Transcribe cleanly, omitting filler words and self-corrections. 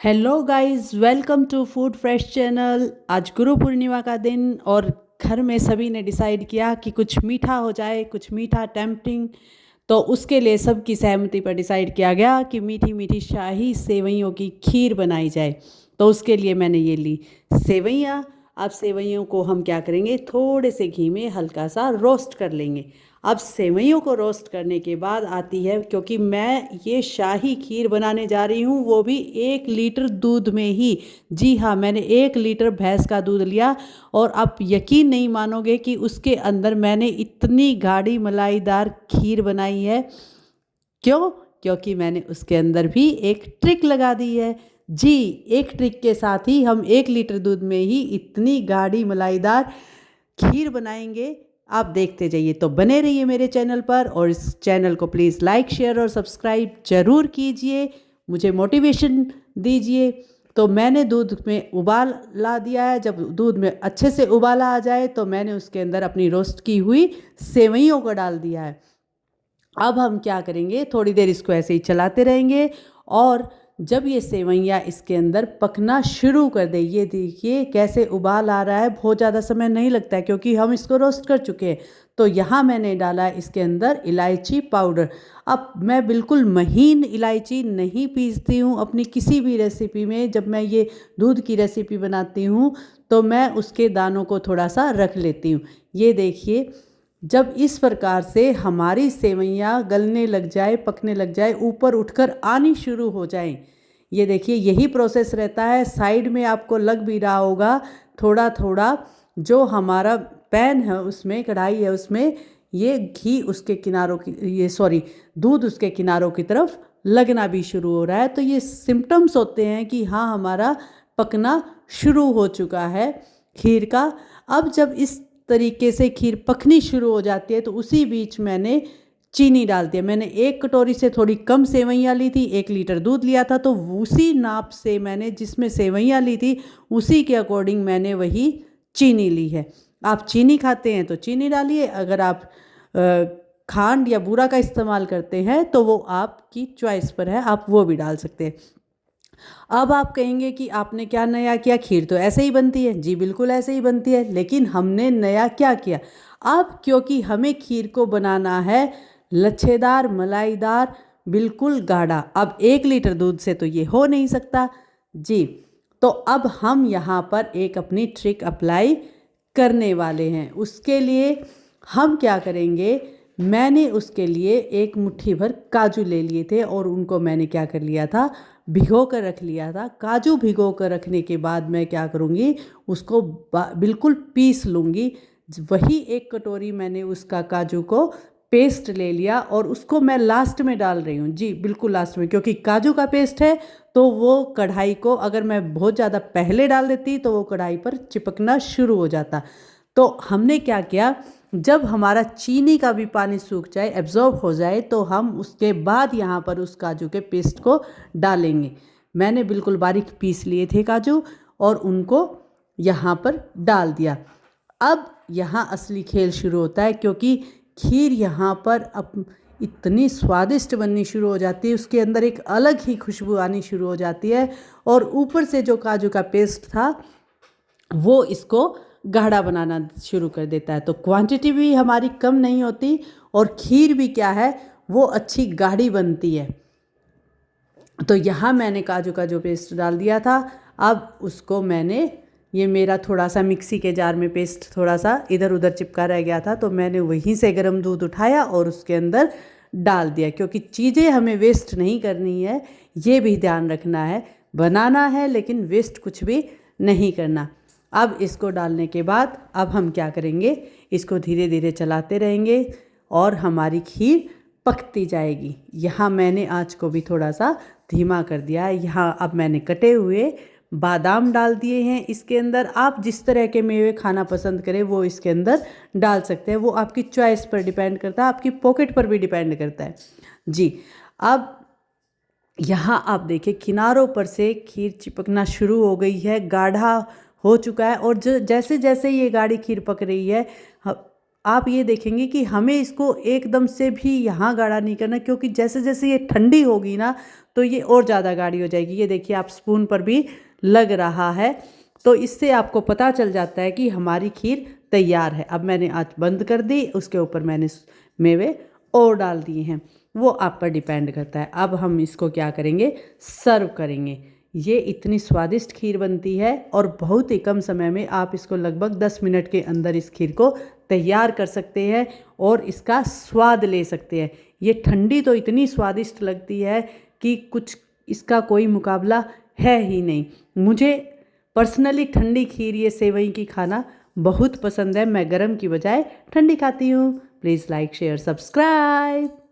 Hello guys, welcome to food fresh channel. आज गुरु पूर्णिमा का दिन और घर में सभी ने डिसाइड किया कि कुछ मीठा हो जाए, कुछ मीठा टेम्पटिंग। तो उसके लिए सबकी सहमति पर डिसाइड किया गया कि मीठी मीठी शाही सेवइयों की खीर बनाई जाए। तो उसके लिए मैंने ये ली सेवइयाँ। अब सेवइयों को हम क्या करेंगे, थोड़े से घी में हल्का सा रोस्ट कर लेंगे। अब सेवइयों को रोस्ट करने के बाद आती है, क्योंकि मैं ये शाही खीर बनाने जा रही हूँ वो भी 1 लीटर दूध में ही। जी हाँ, मैंने 1 लीटर भैंस का दूध लिया और आप यकीन नहीं मानोगे कि उसके अंदर मैंने इतनी गाढ़ी मलाईदार खीर बनाई है। क्यों? क्योंकि मैंने उसके अंदर भी एक ट्रिक लगा दी है। जी, एक ट्रिक के साथ ही हम 1 लीटर दूध में ही इतनी गाढ़ी मलाईदार खीर बनाएंगे। आप देखते जाइए। तो बने रहिए मेरे चैनल पर और इस चैनल को प्लीज़ लाइक शेयर और सब्सक्राइब ज़रूर कीजिए, मुझे मोटिवेशन दीजिए। तो मैंने दूध में उबाल ला दिया है। जब दूध में अच्छे से उबाला आ जाए तो मैंने उसके अंदर अपनी रोस्ट की हुई सेवइयों को डाल दिया है। अब हम क्या करेंगे, थोड़ी देर इसको ऐसे ही चलाते रहेंगे और जब ये सेवइयाँ इसके अंदर पकना शुरू कर दे, ये देखिए कैसे उबाल आ रहा है। बहुत ज़्यादा समय नहीं लगता है क्योंकि हम इसको रोस्ट कर चुके हैं। तो यहाँ मैंने डाला है इसके अंदर इलायची पाउडर। अब मैं बिल्कुल महीन इलायची नहीं पीसती हूँ अपनी किसी भी रेसिपी में। जब मैं ये दूध की रेसिपी बनाती हूँ तो मैं उसके दानों को थोड़ा सा रख लेती हूँ। ये देखिए, जब इस प्रकार से हमारी सेवइयाँ गलने लग जाए, पकने लग जाए, ऊपर उठकर आनी शुरू हो जाएं, ये देखिए यही प्रोसेस रहता है। साइड में आपको लग भी रहा होगा थोड़ा थोड़ा, जो हमारा पैन है उसमें, कढ़ाई है उसमें, ये घी उसके किनारों की, ये सॉरी, दूध उसके किनारों की तरफ लगना भी शुरू हो रहा है। तो ये सिम्टम्स होते हैं कि हाँ, हमारा पकना शुरू हो चुका है खीर का। अब जब इस तरीके से खीर पकनी शुरू हो जाती है तो उसी बीच मैंने चीनी डाल दिया। मैंने 1 कटोरी से थोड़ी कम सेवइयाँ ली थी, 1 लीटर दूध लिया था, तो उसी नाप से मैंने जिसमें सेवइयाँ ली थी उसी के अकॉर्डिंग मैंने वही चीनी ली है। आप चीनी खाते हैं तो चीनी डालिए, अगर आप खांड या बूरा का इस्तेमाल करते हैं तो वो आपकी चॉइस पर है, आप वो भी डाल सकते हैं। अब आप कहेंगे कि आपने क्या नया किया, खीर तो ऐसे ही बनती है। जी बिल्कुल ऐसे ही बनती है, लेकिन हमने नया क्या किया, अब क्योंकि हमें खीर को बनाना है लच्छेदार, मलाईदार, बिल्कुल गाढ़ा। अब 1 लीटर दूध से तो ये हो नहीं सकता। जी, तो अब हम यहाँ पर एक अपनी ट्रिक अप्लाई करने वाले हैं। उसके लिए हम क्या करेंगे, मैंने उसके लिए 1 मुट्ठी भर काजू ले लिए थे और उनको मैंने क्या कर लिया था, भिगो कर रख लिया था। काजू भिगो कर रखने के बाद मैं क्या करूँगी, उसको बिल्कुल पीस लूँगी। वही 1 कटोरी मैंने उसका काजू को पेस्ट ले लिया और उसको मैं लास्ट में डाल रही हूँ। जी बिल्कुल लास्ट में, क्योंकि काजू का पेस्ट है तो वो कढ़ाई को, अगर मैं बहुत ज़्यादा पहले डाल देती तो वो कढ़ाई पर चिपकना शुरू हो जाता। तो हमने क्या किया, जब हमारा चीनी का भी पानी सूख जाए, एब्जॉर्ब हो जाए, तो हम उसके बाद यहाँ पर उस काजू के पेस्ट को डालेंगे। मैंने बिल्कुल बारीक पीस लिए थे काजू और उनको यहाँ पर डाल दिया। अब यहाँ असली खेल शुरू होता है, क्योंकि खीर यहाँ पर अब इतनी स्वादिष्ट बननी शुरू हो जाती है, उसके अंदर एक अलग ही खुशबू आनी शुरू हो जाती है और ऊपर से जो काजू का पेस्ट था वो इसको गाढ़ा बनाना शुरू कर देता है। तो क्वांटिटी भी हमारी कम नहीं होती और खीर भी क्या है, वो अच्छी गाढ़ी बनती है। तो यहाँ मैंने काजू का जो पेस्ट डाल दिया था, अब उसको मैंने, ये मेरा थोड़ा सा मिक्सी के जार में पेस्ट थोड़ा सा इधर उधर चिपका रह गया था, तो मैंने वहीं से गर्म दूध उठाया और उसके अंदर डाल दिया। क्योंकि चीज़ें हमें वेस्ट नहीं करनी है, ये भी ध्यान रखना है। बनाना है लेकिन वेस्ट कुछ भी नहीं करना। अब इसको डालने के बाद अब हम क्या करेंगे, इसको धीरे धीरे चलाते रहेंगे और हमारी खीर पकती जाएगी। यहाँ मैंने आँच को भी थोड़ा सा धीमा कर दिया है। यहाँ अब मैंने कटे हुए बादाम डाल दिए हैं इसके अंदर। आप जिस तरह के मेवे खाना पसंद करें वो इसके अंदर डाल सकते हैं, वो आपकी चॉइस पर डिपेंड करता है, आपकी पॉकेट पर भी डिपेंड करता है। जी, अब यहाँ आप देखिए किनारों पर से खीर चिपकना शुरू हो गई है, गाढ़ा हो चुका है। और जो जैसे जैसे ये गाढ़ी खीर पक रही है, आप ये देखेंगे कि हमें इसको एकदम से भी यहाँ गाढ़ा नहीं करना, क्योंकि जैसे जैसे ये ठंडी होगी ना तो ये और ज़्यादा गाढ़ी हो जाएगी। ये देखिए आप स्पून पर भी लग रहा है, तो इससे आपको पता चल जाता है कि हमारी खीर तैयार है। अब मैंने आँच बंद कर दी, उसके ऊपर मैंने मेवे और डाल दिए हैं, वो आप पर डिपेंड करता है। अब हम इसको क्या करेंगे, सर्व करेंगे। ये इतनी स्वादिष्ट खीर बनती है और बहुत ही कम समय में आप इसको लगभग 10 मिनट के अंदर इस खीर को तैयार कर सकते हैं और इसका स्वाद ले सकते हैं। ये ठंडी तो इतनी स्वादिष्ट लगती है कि कुछ इसका कोई मुकाबला है ही नहीं। मुझे पर्सनली ठंडी खीर, ये सेवई की खाना बहुत पसंद है। मैं गरम की बजाय ठंडी खाती हूँ। Please like share subscribe.